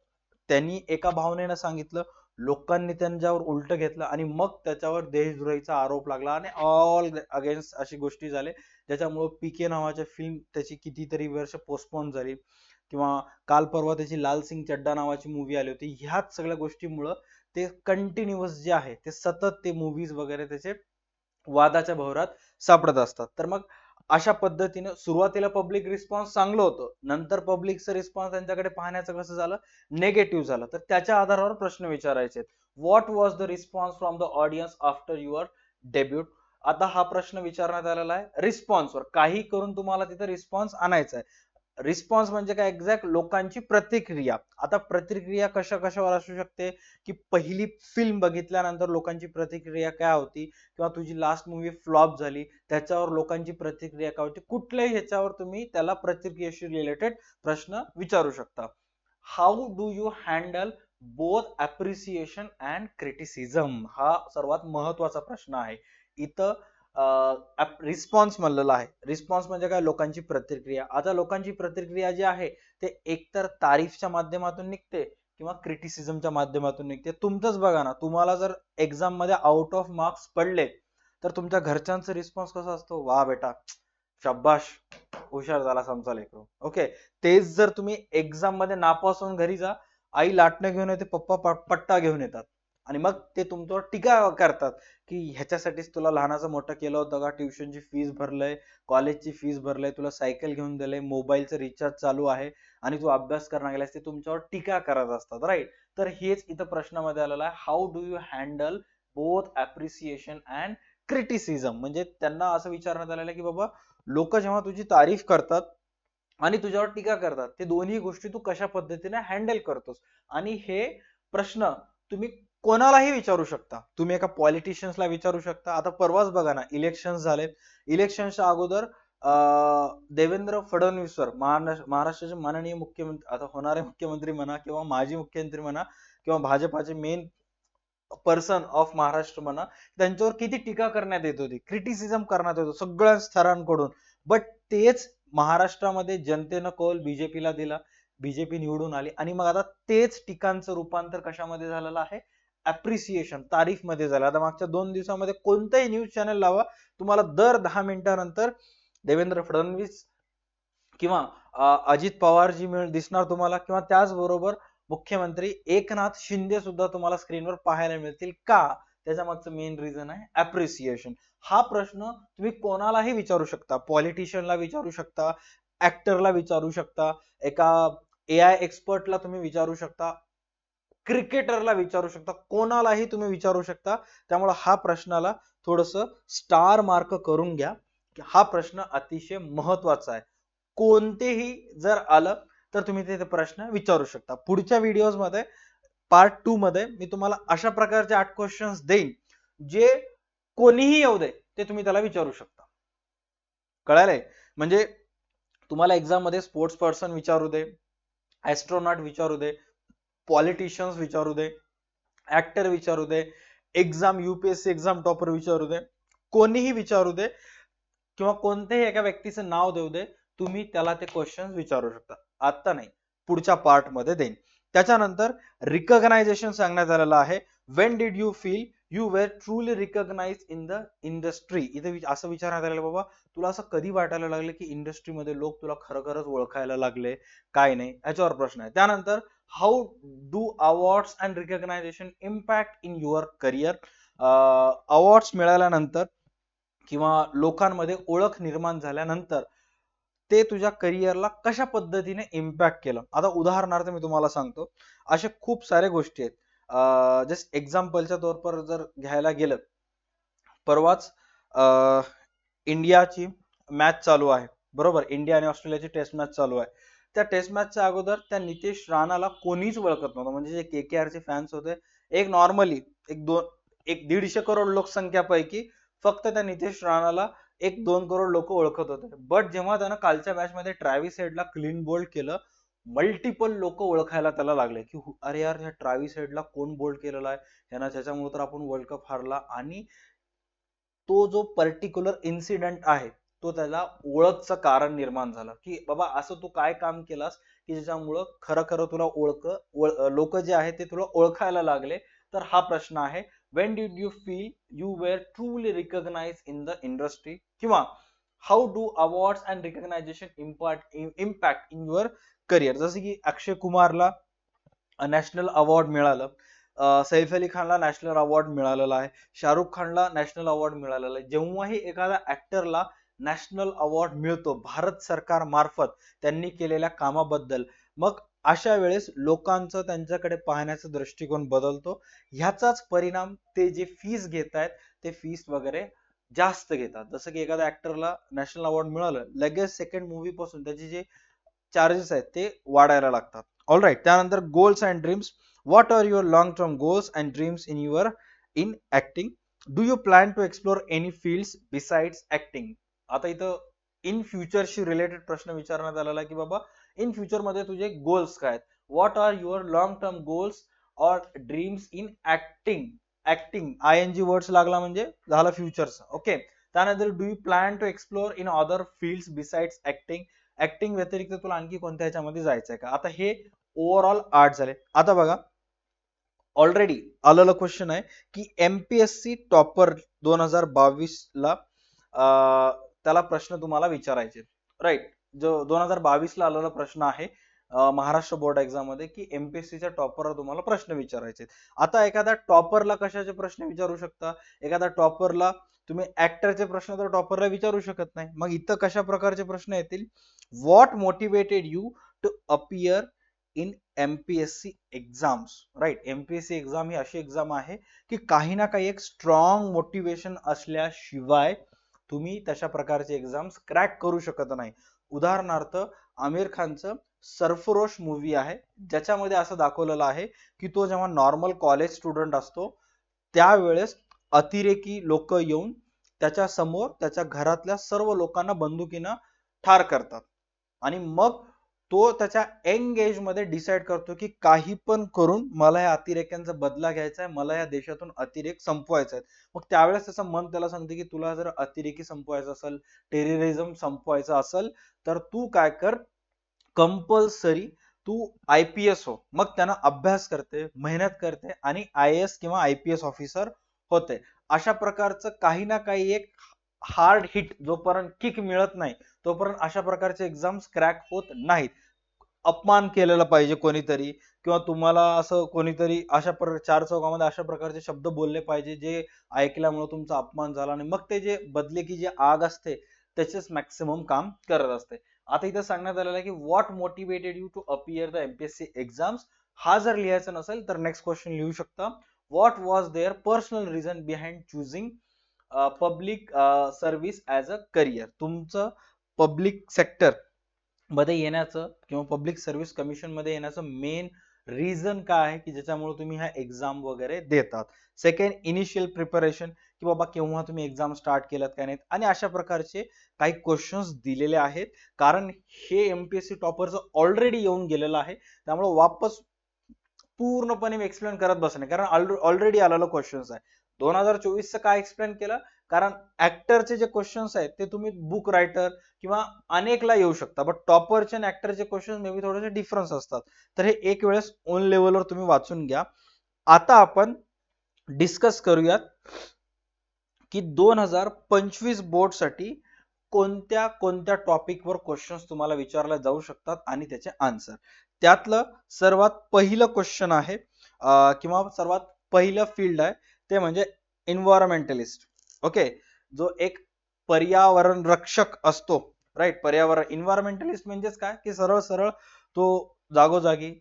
त्यांनी एका भावनेनं सांगितलं, लोकांनी त्यांच्यावर उलट घेतलं, आणि मग त्याच्यावर देशद्रोहीचा आरोप लागला, आणि ऑल अगेन्स्ट अशी गोष्टी झाल्या ज्याच्यामुळे पीके नावाच्या फिल्म त्याची कितीतरी वर्ष पोस्टपोन झाली, किंवा काल परवा त्याची लाल सिंग चड्डा नावाची मूवी आली होती. ह्याच सगळ्या गोष्टीमुळं ते कंटिन्युअस जे आहे ते सतत ते मूवीज वगैरे त्याचे वादाच्या भोवरात सापडत असतात. तर मग अशा पद्धतीने सुरुवातीला पब्लिक रिस्पॉन्स चांगलं होतं, नंतर पब्लिकचं रिस्पॉन्स त्यांच्याकडे पाहण्याचं कसं झालं, निगेटिव्ह झालं. तर त्याच्या आधारावर प्रश्न विचारायचे. What was the response from the audience after your debut? आता हा प्रश्न विचारण्यात आलेला आहे रिस्पॉन्सवर. काही करून तुम्हाला तिथे रिस्पॉन्स आणायचा आहे. रिस्पॉन्स म्हणजे काय, एक्झॅक्ट लोकांची प्रतिक्रिया. आता प्रतिक्रिया कशा कशावर असू शकते, की पहिली फिल्म बघितल्यानंतर लोकांची प्रतिक्रिया काय होती, किंवा तुझी लास्ट मूवी फ्लॉप झाली त्याच्यावर लोकांची प्रतिक्रिया काय होती. कुठल्याही ह्याच्यावर तुम्ही त्याला प्रतिक्रियेशी रिलेटेड प्रश्न विचारू शकता. How do you handle both appreciation and criticism? हा सर्वात महत्वाचा प्रश्न आहे. इथं रिस्पॉन्स म्हणलेला आहे. रिस्पॉन्स म्हणजे काय, लोकांची प्रतिक्रिया. आता लोकांची प्रतिक्रिया जी आहे ते एकतर तारीफच्या माध्यमातून निघते किंवा क्रिटिसिझमच्या माध्यमातून निघते. तुमचंच बघा ना, तुम्हाला जर एक्झाम मध्ये आउट ऑफ मार्क्स पडले तर तुमच्या घरच्यांचा रिस्पॉन्स कसा असतो, वा बेटा शाबाश, हुशार झाला आमचा लेकरू. ओके, तेच जर तुम्ही एक्झाम मध्ये नापास होऊन घरी जा, आई लाटणं घेऊन येते, पप्पा पट्टा घेऊन येतात आणि मग ते तुमच्यावर टीका करतात की ह्याच्यासाठीच तुला लहानाचं मोठं केलं होतं का, ट्युशनची फीस भरलंय, कॉलेजची फीस भरलंय, तुला सायकल घेऊन दिलंय, मोबाईलचं रिचार्ज चालू आहे आणि तू अभ्यास करणं गेलास, ते तुमच्यावर टीका करत असतात. राईट. तर हेच इथं प्रश्नामध्ये आलेलं आहे, how do you handle both appreciation and criticism. म्हणजे त्यांना असं विचारण्यात आलेलं आहे की बाबा, लोक जेव्हा तुझी तारीफ करतात आणि तुझ्यावर टीका करतात, ते दोन्ही गोष्टी तू कशा पद्धतीने हँडल करतोस. आणि हे प्रश्न तुम्ही कोणालाही विचारू शकता. तुम्ही एका पॉलिटिशियन्सला विचारू शकता. आता परवाच बघा ना, इलेक्शन झाले. इलेक्शनच्या अगोदर देवेंद्र फडणवीसवर, महाराष्ट्राचे माननीय मुख्यमंत्री, आता होणारे मुख्यमंत्री म्हणा किंवा माजी मुख्यमंत्री म्हणा किंवा भाजपाचे मेन पर्सन ऑफ महाराष्ट्र म्हणा, त्यांच्यावर किती टीका करण्यात येत होती, क्रिटिसिझम करण्यात येत होतं सगळ्या स्तरांकडून. बट तेच महाराष्ट्रामध्ये जनतेनं कौल बीजेपीला दिला, बीजेपी निवडून आली आणि मग आता तेच टीकांचं रूपांतर कशामध्ये झालेलं आहे, अप्रिसिएशन, तारीफ मध्ये झालं. आता मागच्या 2 दिवसामध्ये कोणताही न्यूज चॅनल लावा, तुम्हाला दर 10 मिनिटानंतर देवेंद्र फडणवीस किंवा अजित पवार जी दिसणार तुम्हाला, किंवा त्याचबरोबर मुख्यमंत्री एकनाथ शिंदे सुद्धा तुम्हाला स्क्रीनवर पाहायला मिळतील. का? त्याच्या मागचं मेन रिझन आहे अप्रिसिएशन. हा प्रश्न तुम्ही कोणालाही विचारू शकता, पॉलिटिशियनला विचारू शकता, ऍक्टरला विचारू शकता, एका AI एक्सपर्टला तुम्ही विचारू शकता, क्रिकेटरला विचारू शकता, कोणालाही तुम्ही विचारू शकता. त्यामुळे हा प्रश्नाला थोडस स्टार मार्क करून घ्या. हा प्रश्न अतिशय महत्वाचा आहे. कोणतेही जर आलं तर तुम्ही ते प्रश्न विचारू शकता. पुढच्या व्हिडिओज मध्ये पार्ट 2 मध्ये मी तुम्हाला अशा प्रकारचे 8 क्वेश्चन्स देईन, जे कोणीही येऊ दे ते तुम्ही त्याला विचारू शकता. कळालंय? म्हणजे तुम्हाला एक्झाम मध्ये स्पोर्ट्स पर्सन विचारू दे, ऍस्ट्रोनॉट विचारू दे, पॉलिटिशियन्स विचारू दे, ऍक्टर विचारू दे, एक्झाम UPSC एक्झाम टॉपर विचारू दे, कोणीही विचारू दे किंवा कोणत्याही एका व्यक्तीचं नाव देऊ दे, तुम्ही त्याला ते क्वेश्चन विचारू शकता. आता नाही, पुढच्या पार्ट मध्ये देईन. त्याच्यानंतर रिकॉग्नायझेशन सांगण्यात आलेलं आहे. When did you feel you were truly recognize in the industry? इथे असं विचारण्यात आलेलं, बाबा तुला असं कधी वाटायला लागलं की इंडस्ट्रीमध्ये लोक तुला खरखरच ओळखायला लागले, काय नाही, याच्यावर प्रश्न आहे. त्यानंतर how do awards and recognition impact in your career? Awards मिळाल्यानंतर किंवा लोकांमध्ये ओळख निर्माण झाल्यानंतर ते तुझ्या करिअरला कशा पद्धतीने इम्पॅक्ट केलं? आता उदाहरणार्थ मी तुम्हाला सांगतो, अशा खूप साऱ्या गोष्टी आहेत. जस्ट एक्झाम्पलच्या तौर पर जर घ्यायला गेलं, परवाच इंडियाची मॅच चालू आहे, बरोबर, इंडिया आणि ऑस्ट्रेलियाची टेस्ट मॅच चालू आहे. त्या टेस्ट मॅचच्या अगोदर त्या नितेश राणाला कोणीच ओळखत नव्हतं. म्हणजे जे KKR चे फॅन्स होते, एक नॉर्मली एक 150 करोड लोकसंख्यापैकी फक्त त्या नितेश राणाला 1-2 करोड लोक ओळखत होते. बट जेव्हा त्यानं कालच्या मॅच मध्ये ट्रॅव्हिस हेडला क्लीन बोल्ड केलं, मल्टिपल लोक ओळखायला त्याला लागले की अरे यार, ह्या ट्रॅव्हिस हेडला कोण बोल्ड केलेला आहे, त्याच्यामुळे तर आपण वर्ल्ड कप हारला. आणि तो जो पर्टिक्युलर इन्सिडेंट आहे तो त्याला ओळखचं कारण निर्माण झालं, की बाबा असं तू काय काम केलास की ज्याच्यामुळं खरं खरं तुला लोक जे आहे ते तुला ओळखायला लागले. तर हा प्रश्न आहे, when did you feel you were truly recognized in the industry? किंवा how do awards and recognition impact in your career? जसं की अक्षय कुमारला नॅशनल अवॉर्ड मिळालं, सैफ अली खानला नॅशनल अवॉर्ड मिळालेला आहे, शाहरुख खानला नॅशनल अवॉर्ड मिळालेला आहे. जेव्हाही एखाद्या ऍक्टरला नॅशनल अवॉर्ड मिळतो भारत सरकार मार्फत त्यांनी केलेल्या कामाबद्दल, मग अशा वेळेस लोकांचं त्यांच्याकडे पाहण्याचा दृष्टिकोन बदलतो. ह्याचाच परिणाम ते जे फीस घेत आहेत ते फीस वगैरे जास्त घेतात. जसं की एखाद्या ऍक्टरला नॅशनल अवॉर्ड मिळालं, लगेच सेकंड मूवी पासून त्याचे जे चार्जेस आहेत ते वाढायला लागतात. All right. त्यानंतर goals and dreams. What are your long term goals and dreams in acting? Do you plan to explore any fields besides acting? आता इथं इन फ्युचरशी रिलेटेड प्रश्न विचारण्यात आलेला आहे की बाबा इन फ्युचर मध्ये तुझे गोल्स काय आहेत? What are your long term goals or dreams in acting? Acting ING words लागला म्हणजे झालं फ्युचरचं. ओके. त्यानंतर do you plan to explore in other fields besides acting? Acting व्यतिरिक्त तुला आणखी कोणत्या ह्याच्यामध्ये जायचंय का? आता हे ओव्हरऑल आर्ट झाले. आता बघा ऑलरेडी आलेला क्वेश्चन आहे की एमपीएससी टॉपर 2022 ला त्याला प्रश्न तुम्हाला विचारायचे. राईट. जो 2022 ला आलेला प्रश्न आहे महाराष्ट्र बोर्ड एक्झाम मध्ये की एमपीएससीच्या टॉपरला तुम्हाला प्रश्न विचारायचे. आता एखाद्या टॉपरला कशाचे प्रश्न विचारू शकता? एखाद्या टॉपरला तुम्ही ऍक्टरचे प्रश्न तर टॉपरला विचारू शकत नाही. मग इथं कशा प्रकारचे प्रश्न येतील? What motivated you to appear in MPSC exams? Right. MPSC exam ही अशी एक्झाम आहे की काही ना काही एक स्ट्रॉंग मोटिवेशन असल्याशिवाय तुम्ही तशा प्रकारचे एक्झाम्स क्रॅक करू शकत नाही. उदाहरणार्थ आमिर खानचं सरफरोश मूवी आहे ज्याच्यामध्ये असं दाखवलेलं आहे की तो जेव्हा नॉर्मल कॉलेज स्टुडंट असतो त्यावेळेस अतिरेकी लोक येऊन त्याच्या समोर त्याच्या घरातल्या सर्व लोकांना बंदुकीनं ठार करतात आणि मग तो त्याच्या यंग एज मध्ये डिसाइड करतो की काही पण करून मला या अतिरेक्यांचा बदला घ्यायचा आहे, मला या देशातून अतिरेक संपवायचा आहे. मग त्यावेळेस त्याचं मन त्याला सांगते की तुला जर अतिरेकी संपवायचं असेल, टेररिझम संपवायचं असेल तर तू काय कर, कंपल्सरी तू आयपीएस हो. मग त्यानं अभ्यास करते, मेहनत करते आणि आयएएस किंवा आयपीएस ऑफिसर होते. अशा प्रकारचं काही ना काही एक हार्ड हिट जोपर्यंत किक मिळत नाही तोपर्यंत अशा प्रकारचे एक्झाम्स क्रॅक होत नाहीत. अपमान केलेला पाहिजे कोणीतरी किंवा तुम्हाला असं कोणीतरी अशा चार चौकामध्ये अशा प्रकारचे शब्द बोलले पाहिजे जे ऐकल्यामुळे तुमचा अपमान झाला आणि मग ते जे बदले की जे आग असते त्याचेच मॅक्सिमम काम करत असते. आता इथं सांगण्यात आलेलं आहे की what motivated you to appear the MPSC exams? हा जर लिहायचा नसेल तर नेक्स्ट क्वेश्चन लिहू शकता. What was there personal reason behind choosing public service as a career? तुमचं पब्लिक सेक्टर मध्ये येण्याचं किंवा पब्लिक सर्व्हिस कमिशन मध्ये येण्याचं मेन रिझन काय आहे की ज्याच्यामुळे तुम्ही ह्या एक्झाम वगैरे देतात? सेकंड, इनिशियल प्रिपरेशन की बाबा केव्हा तुम्ही एक्झाम स्टार्ट केलात काय नाहीत आणि अशा प्रकारचे काही क्वेश्चन्स दिलेले आहेत. कारण हे एमपीएससी टॉपरचं ऑलरेडी येऊन गेलेलं आहे त्यामुळे वापस पूर्णपणे एक्सप्लेन करत बसणे कारण ऑलरेडी आलेलं क्वेश्चन्स आहे. 2024 चं काय एक्सप्लेन केलं? कारण ऍक्टरचे जे क्वेश्चन्स आहेत ते तुम्ही बुक रायटर किंवा अनेकला येऊ शकता बट टॉपरचे आणि ऍक्टरचे क्वेश्चन मे बी थोडेसे डिफरन्स असतात. तर हे एक वेळेस ओन लेवलवर तुम्ही वाचून घ्या. आता आपण डिस्कस करूयात की 2025 बोर्ड साठी कोणत्या कोणत्या टॉपिकवर क्वेश्चन्स तुम्हाला विचारले जाऊ शकतात आणि त्याचे आन्सर. त्यातलं सर्वात पहिलं क्वेश्चन आहे किंवा सर्वात पहिलं फील्ड आहे ते म्हणजे एन्व्हायरमेंटलिस्ट. ओके. जो एक पर्यावरण रक्षक असतो. राईट. पर्यावरण एन्व्हायरमेंटलिस्ट म्हणजेच काय की सरळ सरळ तो जागोजागी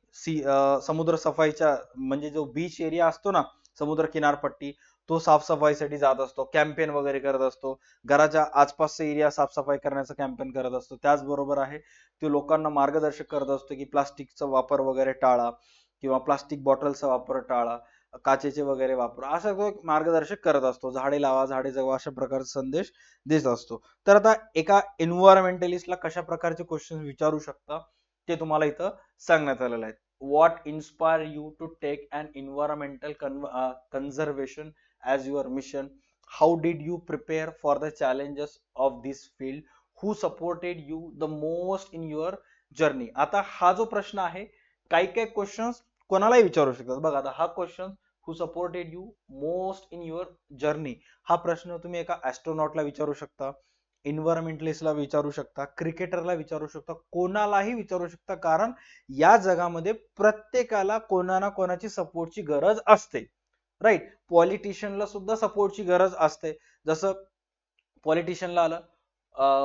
समुद्र सफाईच्या म्हणजे जो बीच एरिया असतो ना समुद्र किनारपट्टी तो साफसफाईसाठी जात असतो, कॅम्पेन वगैरे करत असतो, घराच्या आसपासचा एरिया साफसफाई करण्याचं कॅम्पेन करत असतो. त्याचबरोबर आहे तो लोकांना मार्गदर्शक करत असतो की प्लास्टिकचा वापर वगैरे टाळा किंवा प्लास्टिक बॉटलचा वापर टाळा, काचेचे वगैरे वापरा, असं तो मार्गदर्शक करत असतो. झाडे लावा, झाडे जगवा अशा प्रकारचा संदेश देत असतो. तर आता एका एन्व्हायरमेंटलिस्टला कशा प्रकारचे क्वेश्चन विचारू शकता ते तुम्हाला इथं सांगण्यात आलेलं आहे. What inspire you to take an environmental conservation as your mission? How did you prepare for the challenges of this field? Who supported you the most in your journey? आता हा जो प्रश्न आहे काही काही क्वेश्चन्स कोणालाही विचारू शकतात. बघा आता हा question who supported you most in your journey हा प्रश्न तुम्ही एका ऍस्ट्रोनॉटला विचारू शकता, एन्व्हायरमेंटलिस्टला विचारू शकता, क्रिकेटरला विचारू शकता, कोणालाही विचारू शकता, कारण या जगामध्ये प्रत्येकाला कोणा ना कोणाची सपोर्टची गरज असते. राईट. पॉलिटिशियनला सुद्धा सपोर्टची गरज असते. जसं पॉलिटिशियनला आलं,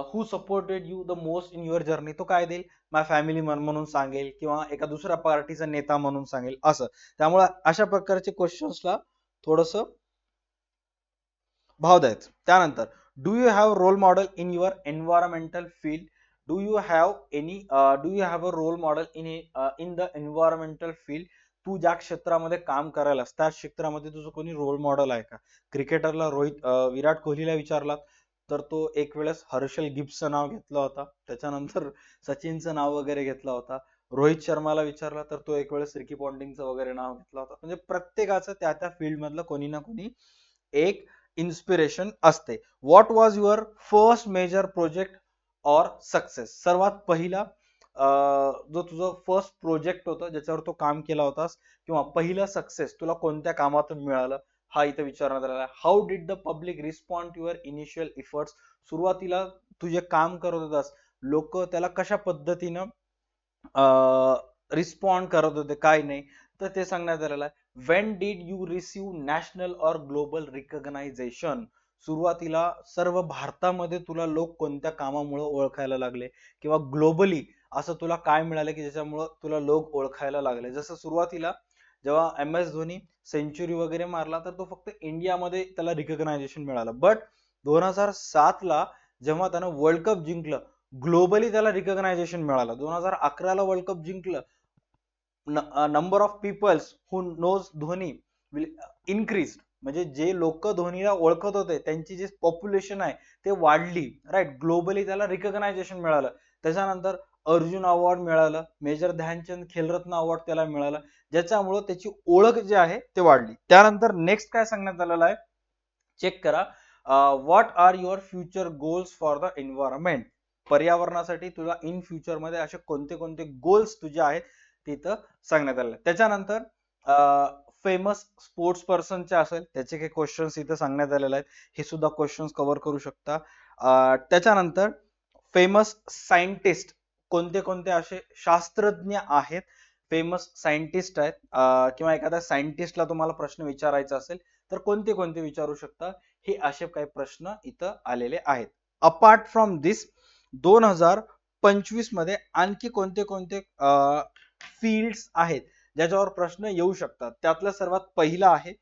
who supported you the most in your journey, तो काय देईल? माय फॅमिली म्हणून सांगेल, किंवा एका दुसऱ्या पार्टीचा नेता म्हणून सांगेल, असं. त्यामुळे अशा प्रकारचे क्वेश्चन्सला थोडस भाव द्यायचं. त्यानंतर, do you have role model in your environmental field? Do you have a role model in the environmental field? तू ज्या क्षेत्रामध्ये काम करायलास त्या क्षेत्रामध्ये तुझं कोणी रोल मॉडेल आहे का? क्रिकेटरला विराट कोहलीला विचारला तर तो एक वेळेस हर्षल गिब्सचं नाव घेतलं होता, त्याच्यानंतर सचिनचं नाव वगैरे घेतला होता. रोहित शर्माला विचारला तर तो एक वेळेस रिकी पॉन्टिंगचं वगैरे नाव घेतलं होतं. म्हणजे प्रत्येकाचं त्या त्या फील्ड मधलं कोणी ना कोणी एक इन्स्पिरेशन असते. What was your first major project or success? सर्वात पहिला जो तुझं फर्स्ट प्रोजेक्ट होतं ज्याच्यावर तो काम केला होतास, किंवा पहिलं सक्सेस तुला कोणत्या कामातून मिळालं, हा इथे विचारण्यात आलेला आहे. How did the public respond to your initial efforts? सुरुवातीला तू जे काम करत होतास लोक त्याला कशा पद्धतीनं रिस्पॉन्ड करत होते, काय नाही, तर ते सांगण्यात आलेलं आहे. When did you receive national और ग्लोबल रिकग्नायझेशन? सुरुवातीला सर्व भारतामध्ये तुला लोक कोणत्या कामामुळे ओळखायला लागले, किंवा ग्लोबली असं तुला काय मिळालं की ज्याच्यामुळं तुला लोक ओळखायला लागले? जसं सुरुवातीला जेव्हा MS धोनी सेंचुरी वगैरे मारला तर तो फक्त इंडियामध्ये त्याला रिकग्नायझेशन मिळालं, बट 2007 ला जेव्हा त्यानं वर्ल्ड कप जिंकलं ग्लोबली त्याला रिकग्नायझेशन मिळालं. 2011 वर्ल्ड कप जिंकलं, number of peoples who knows Dhoni will increase, म्हणजे जे लोक धोनीला ओळखत होते त्यांची जी पॉप्युलेशन आहे ते वाढली. राईट. ग्लोबली त्याला रिकग्नायझेशन मिळालं. त्याच्यानंतर अर्जुन अवॉर्ड मिळालं, मेजर ध्यानचंद खेलरत्न अवॉर्ड त्याला मिळालं, ज्याच्यामुळं त्याची ओळख जी आहे ते वाढली. त्यानंतर नेक्स्ट काय सांगण्यात आलेलं आहे, चेक करा. What are your future goals for the environment? पर्यावरणासाठी तुला इन फ्युचर मध्ये असे कोणते कोणते गोल्स तुझे आहेत तिथं सांगण्यात आलेलं आहे. त्याच्यानंतर फेमस स्पोर्ट्स पर्सनचे असेल त्याचे काही क्वेश्चन्स इथं सांगण्यात आलेले आहेत, हे सुद्धा क्वेश्चन्स कव्हर करू शकता. त्याच्यानंतर फेमस सायंटिस्ट, कोणते कोणते असे शास्त्रज्ञ आहेत, फेमस सायंटिस्ट आहेत, किंवा एखाद्या सायंटिस्टला तुम्हाला प्रश्न विचारायचा असेल तर कोणते कोणते विचारू शकता, हे असे काही प्रश्न इथं आलेले आहेत. अपार्ट फ्रॉम दिस 2025 मध्ये आणखी कोणते कोणते फील्ड्स आहेत ज्याच्यावर प्रश्न येऊ शकतात? त्यातलं सर्वात पहिला आहे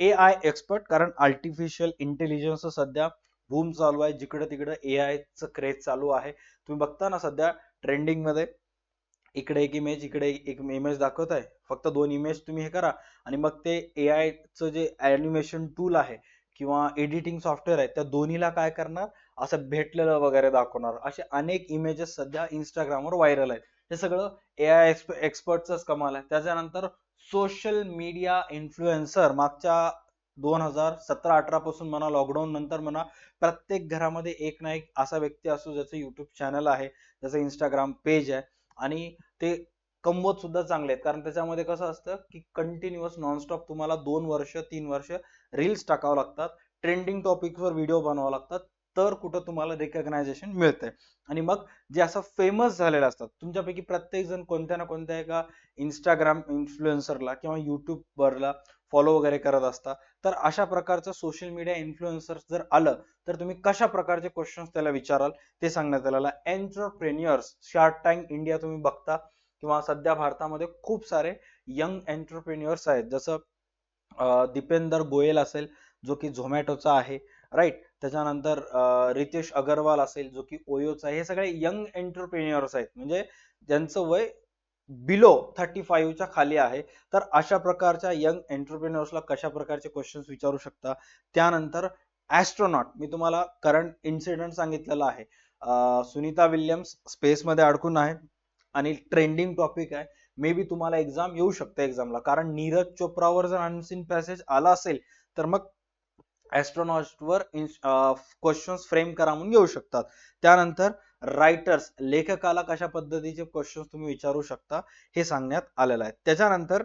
AI एक्सपर्ट, कारण आर्टिफिशियल इंटेलिजन्स सध्या बूम चालू आहे, जिकडे तिकडे AI चं क्रेज चालू आहे. तुम्ही बघता ना सध्या ट्रेंडिंग मध्ये इकडे एक इमेज इकडे एक इमेज दाखवत आहे, फक्त 2 इमेज तुम्ही हे करा आणि मग ते AI चं जे ॲनिमेशन टूल आहे किंवा एडिटिंग सॉफ्टवेअर आहे त्या दोन्हीला काय करणार, असं भेटलेलं वगैरे दाखवणार. असे अनेक इमेजेस सध्या इंस्टाग्रामवर व्हायरल आहेत. हे सगळं AI एक्सपर्टच कमाल आहे. त्याच्यानंतर सोशल मीडिया इन्फ्लुएन्सर, मागच्या 2017-18 पासून म्हणा, लॉकडाऊन नंतर म्हणा, प्रत्येक घरामध्ये एक ना एक असा व्यक्ती असतो ज्याचं युट्यूब चॅनल आहे, ज्याचं इंस्टाग्राम पेज आहे, आणि ते कमवत सुद्धा चांगले आहेत. कारण त्याच्यामध्ये कसं असतं की कंटिन्युअस नॉनस्टॉप तुम्हाला 2 वर्ष 3 वर्ष रील्स टाकावं लागतात, ट्रेंडिंग टॉपिकवर व्हिडिओ बनवावं लागतात, तर कुठं तुम्हाला रिकग्नायझेशन मिळतंय. आणि मग जे असं फेमस झालेले असतात, तुमच्यापैकी प्रत्येक जण कोणत्या ना कोणत्या एका इंस्टाग्राम इन्फ्लुएन्सरला किंवा युट्यूबवरला फॉलो वगैरे करत असतात, तर अशा प्रकारचं सोशल मीडिया इन्फ्लुएन्सर जर आलं तर तुम्ही कशा प्रकारचे क्वेश्चन्स त्याला विचाराल ते सांगण्यात आलेलं आहे. एंटरप्रेन्युअर्स, शार्क टँक इंडिया तुम्ही बघता, किंवा सध्या भारतामध्ये खूप सारे यंग एंटरप्रेन्युअर्स आहेत, जसं दीपेंदर गोयल असेल जो की झोमॅटोचा आहे, राईट. त्याच्यानंतर रितेश अगरवाल असेल जो की ओयोचा आहे. हे सगळे यंग एंटरप्रेन्युअर्स आहेत, म्हणजे ज्यांचं वय बिलो 35च्या खाली आहे. तर अशा प्रकारच्या यंग एंटरप्रेन्युअर्सला कशा प्रकारचे क्वेश्चन्स विचारू शकता. त्यानंतर ॲस्ट्रॉनॉट, मी तुम्हाला करंट इन्सिडेंट सांगितलेला आहे. सुनीता विल्यम्स स्पेसमध्ये अडकून आहे आणि ट्रेंडिंग टॉपिक आहे. मे बी तुम्हाला एक्झाम येऊ शकते एक्झामला, कारण नीरज चोप्रावर जर अनसीन पॅसेज आला असेल तर मग ॲस्ट्रॉनॉटवर क्वेश्चन्स फ्रेम करा म्हणून येऊ शकतात. त्यानंतर रायटर्स, लेखकाला कशा पद्धतीचे क्वेश्चन्स तुम्ही विचारू शकता हे सांगण्यात आलेलं आहे. त्याच्यानंतर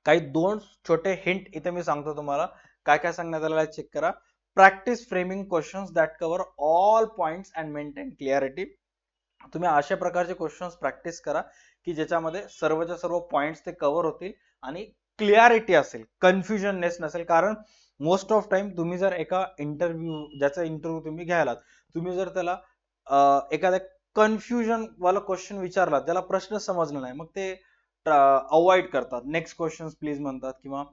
काही 2 छोटे हिंट इथे मी सांगतो तुम्हाला, काय काय सांगण्यात आलेलं आहे चेक करा. Practice framing questions that cover all points and maintain clarity. तुम्ही अशा प्रकारचे क्वेश्चन्स प्रॅक्टिस करा की ज्याच्यामध्ये सर्वच्या सर्व पॉइंट्स ते कव्हर होतील आणि क्लिअरिटी असेल, कन्फ्युजननेस नसेल. कारण मोस्ट ऑफ टाइम तुम्ही जर एका ज्याचा इंटरव्ह्यू तुम्ही घ्यायलात, तुम्ही जर त्याला एखाद्या कन्फ्युजन वाला क्वेश्चन विचारला, त्याला प्रश्न समजला नाही, मग ते अवॉइड करतात, नेक्स्ट क्वेश्चन प्लीज म्हणतात, किंवा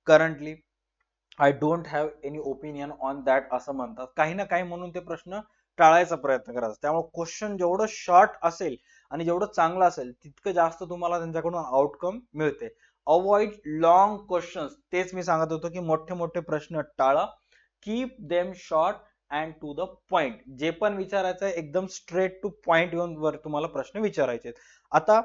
currently I don't have any opinion on that असं म्हणतात. काही ना काही म्हणून ते प्रश्न टाळायचा प्रयत्न करायचा. त्यामुळे क्वेश्चन जेवढं शॉर्ट असेल आणि जेवढं चांगलं असेल तितकं जास्त तुम्हाला त्यांच्याकडून आउटकम मिळते. Avoid long questions. तेच मी सांगत होतो की मोठे मोठे प्रश्न टाळा. Keep them short and to the point. जे पण विचारायचं आहे एकदम स्ट्रेट टू पॉइंट येऊन वर तुम्हाला प्रश्न विचारायचे. आता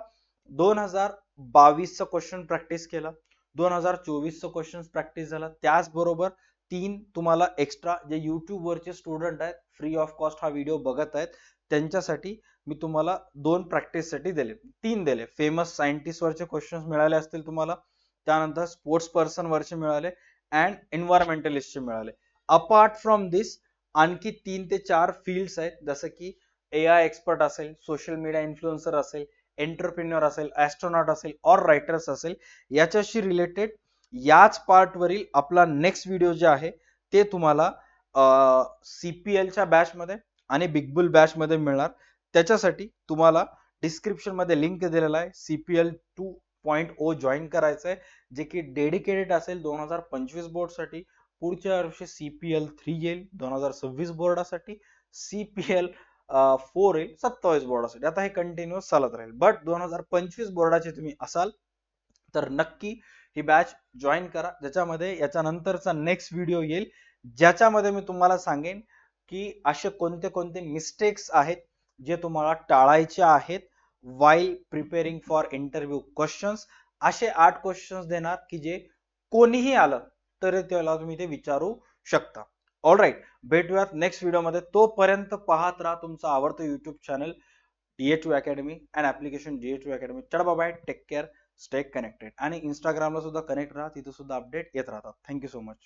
2022चा क्वेश्चन प्रॅक्टिस केला, 2024चा क्वेश्चन प्रॅक्टिस झाला, त्याचबरोबर 3 तुम्हाला एक्स्ट्रा जे युट्यूब वरचे स्टुडंट आहेत, फ्री ऑफ कॉस्ट हा व्हिडिओ बघत आहेत, त्यांच्यासाठी मी तुम्हाला 2 प्रॅक्टिससाठी दिले, 3 दिले. फेमस सायंटिस्ट वरचे क्वेश्चन्स मिळाले असतील तुम्हाला, त्यानंतर स्पोर्ट्स पर्सन वरचे मिळाले अँड एन्व्हायरमेंटलिस्टचे मिळाले. अपार्ट फ्रॉम दिस आणखी 3 ते 4 फील्ड्स आहेत, जसं की AI एक्सपर्ट असेल, सोशल मीडिया इन्फ्लुएन्सर असेल, एंटरप्रेन्युअर असेल, ॲस्ट्रॉनॉट असेल और रायटर्स असेल. याच्याशी रिलेटेड याच पार्ट वरील आपला नेक्स्ट व्हिडिओ जे आहे ते तुम्हाला CPLच्या बॅच मध्ये आणि बिग बुल बॅच मध्ये मिळणार. त्याच्यासाठी तुम्हाला डिस्क्रिप्शन मध्ये लिंक दिलेला आहे. CPL 2.0 जॉईन करायचं आहे, जे की डेडिकेटेड असेल 2025 बोर्डसाठी. पुढच्या वर्षी CPL 3 येईल 2026 बोर्डासाठी, CPL 4 येईल 27 बोर्डासाठी. आता हे कंटिन्युअस चालत राहील. बट 2025 बोर्डाचे तुम्ही असाल तर नक्की ही बॅच जॉईन करा, ज्याच्यामध्ये याच्यानंतरचा नेक्स्ट व्हिडिओ येईल, ज्याच्यामध्ये मी तुम्हाला सांगेन की असे कोणते कोणते मिस्टेक्स आहेत जे तुम्हाला टाळायचे आहेत while preparing for interview questions. असे 8 क्वेश्चन्स देणार की जे कोणीही आलं तर त्याला तुम्ही ते विचारू शकता. ऑल राईट, भेटूयात नेक्स्ट व्हिडिओमध्ये. तोपर्यंत पाहत राहा तुमचं आवडतं YouTube channel DH2 academy and application DH2 academy. चला bye, take care, stay connected. आणि इंस्टाग्रामला सुद्धा कनेक्ट राहा, तिथे सुद्धा अपडेट येत राहतात. Thank you so much.